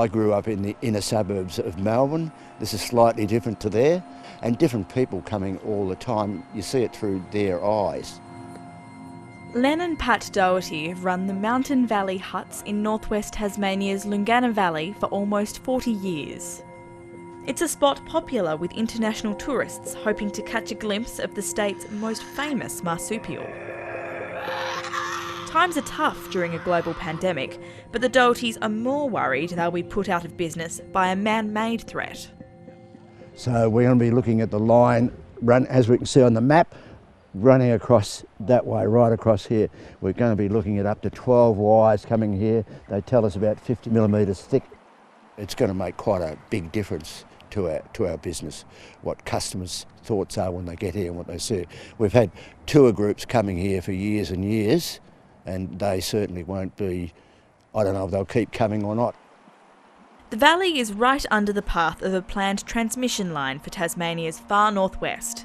I grew up in the inner suburbs of Melbourne. This is slightly different to there, and different people coming all the time. You see it through their eyes. Len and Pat Doherty have run the Mountain Valley huts in northwest Tasmania's Loongana Valley for almost 40 years. It's a spot popular with international tourists hoping to catch a glimpse of the state's most famous marsupial. Times are tough during a global pandemic, but the Dohertys are more worried they'll be put out of business by a man-made threat. So we're going to be looking at the line, as we can see on the map, running across that way, right across here. We're going to be looking at up to 12 wires coming here. They tell us about 50 millimetres thick. It's going to make quite a big difference to our business, what customers' thoughts are when they get here and what they see. We've had tour groups coming here for years and years, and they certainly won't be, I don't know if they'll keep coming or not. The valley is right under the path of a planned transmission line for Tasmania's far northwest.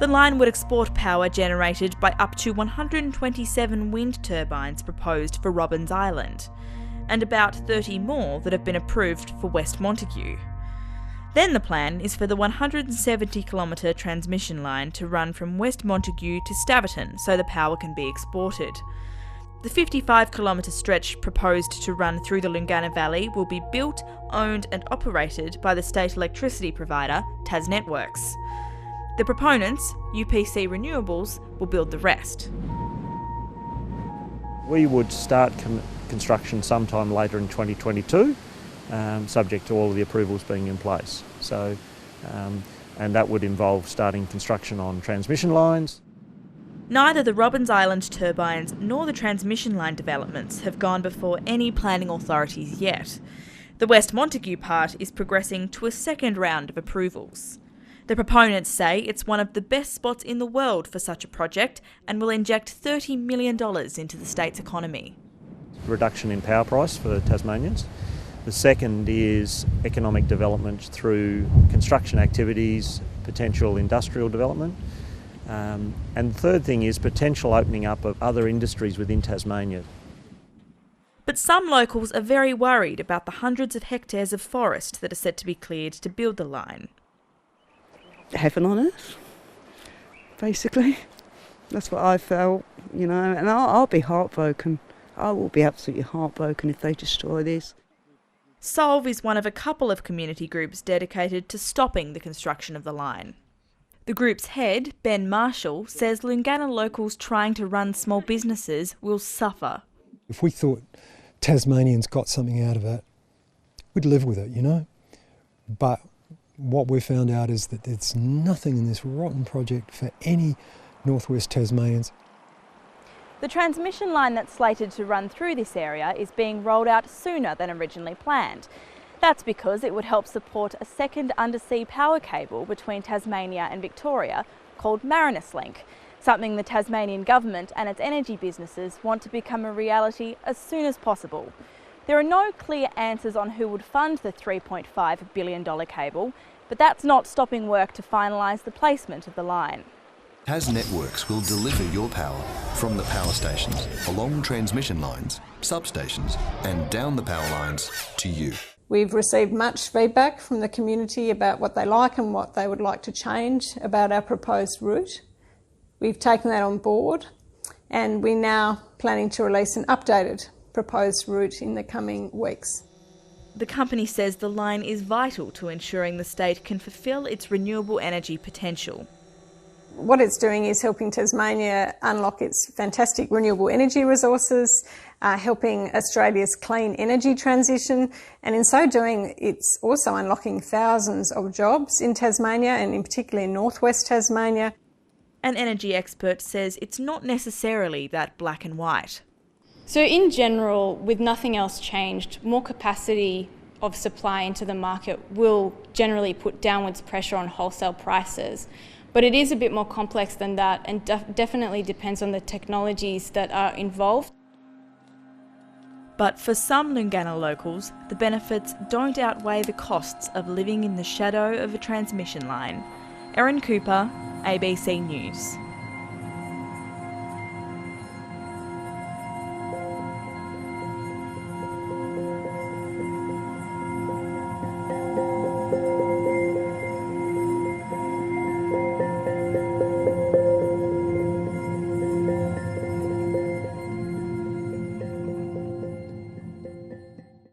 The line would export power generated by up to 127 wind turbines proposed for Robins Island, and about 30 more that have been approved for West Montague. Then the plan is for the 170-kilometre transmission line to run from West Montague to Staverton so the power can be exported. The 55-kilometre stretch proposed to run through the Loongana Valley will be built, owned and operated by the state electricity provider, Tasnetworks. The proponents, UPC Renewables, will build the rest. We would start construction sometime later in 2022, subject to all of the approvals being in place. So, and that would involve starting construction on transmission lines. Neither the Robins Island turbines nor the transmission line developments have gone before any planning authorities yet. The West Montague part is progressing to a second round of approvals. The proponents say it's one of the best spots in the world for such a project and will inject $30 million into the state's economy. Reduction in power price for Tasmanians. The second is economic development through construction activities, potential industrial development. And the third thing is potential opening up of other industries within Tasmania. But some locals are very worried about the hundreds of hectares of forest that are set to be cleared to build the line. Heaven on earth, basically. That's what I felt, you know, and I'll be heartbroken. I will be absolutely heartbroken if they destroy this. Solve is one of a couple of community groups dedicated to stopping the construction of the line. The group's head, Ben Marshall, says Loongana locals trying to run small businesses will suffer. If we thought Tasmanians got something out of it, we'd live with it, you know. But what we found out is that there's nothing in this rotten project for any northwest Tasmanians. The transmission line that's slated to run through this area is being rolled out sooner than originally planned. That's because it would help support a second undersea power cable between Tasmania and Victoria called Marinus Link, something the Tasmanian government and its energy businesses want to become a reality as soon as possible. There are no clear answers on who would fund the $3.5 billion cable, but that's not stopping work to finalise the placement of the line. Tasnetworks will deliver your power from the power stations, along transmission lines, substations and down the power lines to you. We've received much feedback from the community about what they like and what they would like to change about our proposed route. We've taken that on board and we're now planning to release an updated proposed route in the coming weeks. The company says the line is vital to ensuring the state can fulfil its renewable energy potential. What it's doing is helping Tasmania unlock its fantastic renewable energy resources, helping Australia's clean energy transition, and in so doing it's also unlocking thousands of jobs in Tasmania and in particular in northwest Tasmania. An energy expert says it's not necessarily that black and white. So in general, with nothing else changed, more capacity of supply into the market will generally put downwards pressure on wholesale prices. But it is a bit more complex than that and definitely depends on the technologies that are involved. But for some Loongana locals, the benefits don't outweigh the costs of living in the shadow of a transmission line. Erin Cooper, ABC News.